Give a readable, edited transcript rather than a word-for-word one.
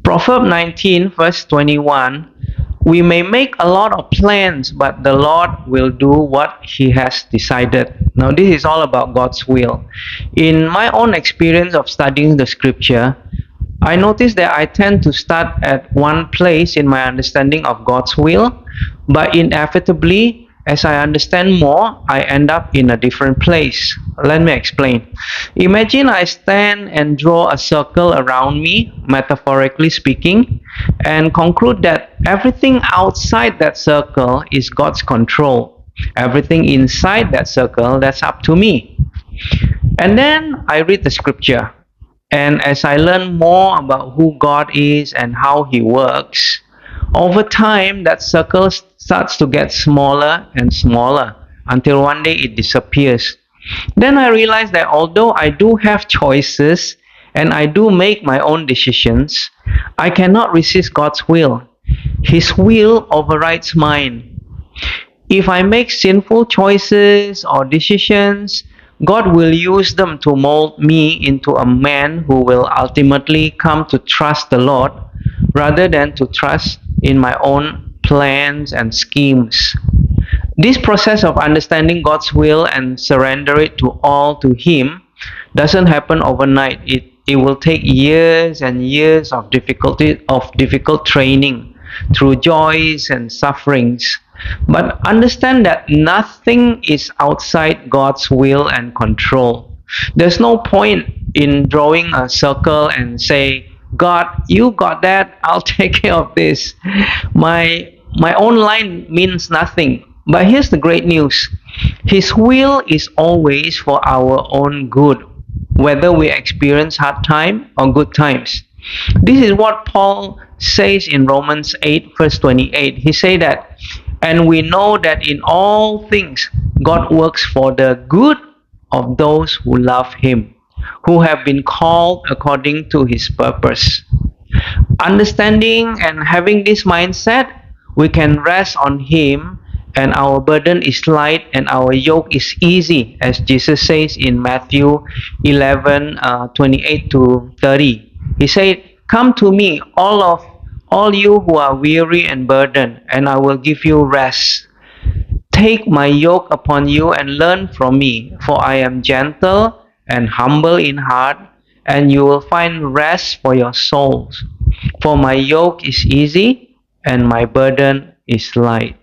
Proverb 19, verse 21. We may make a lot of plans, but the Lord will do what He has decided. Now, this is all about God's will. In my own experience of studying the scripture, I noticed that I tend to start at one place in my understanding of God's will, but inevitably, as I understand more, I end up in a different place. Let me explain. Imagine I stand and draw a circle around me, metaphorically speaking, and conclude that everything outside that circle is God's control. Everything inside that circle, that's up to me. And then I read the scripture. And as I learn more about who God is and how He works, over time that circle starts to get smaller and smaller until one day it disappears. Then I realize that although I do have choices and I do make my own decisions, I cannot resist God's will. His will overrides mine. If I make sinful choices or decisions, God will use them to mold me into a man who will ultimately come to trust the Lord rather than to trust in my own plans and schemes. This process of understanding God's will and surrender it to all to Him doesn't happen overnight. It will take years and years of difficult training through joys and sufferings. But understand that nothing is outside God's will and control. There's no point in drawing a circle and say, God, you got that, I'll take care of this. My own line means nothing. But here's the great news. His will is always for our own good, whether we experience hard time or good times. This is what Paul says in Romans 8, verse 28. He said that, and we know that in all things God works for the good of those who love Him, who have been called according to His purpose. Understanding and having this mindset, we can rest on Him, and our burden is light and our yoke is easy, as Jesus says in Matthew 11, 28 to 30. He said, come to me, all you who are weary and burdened, and I will give you rest. Take my yoke upon you and learn from me, for I am gentle and humble in heart, and you will find rest for your souls. For my yoke is easy and my burden is light.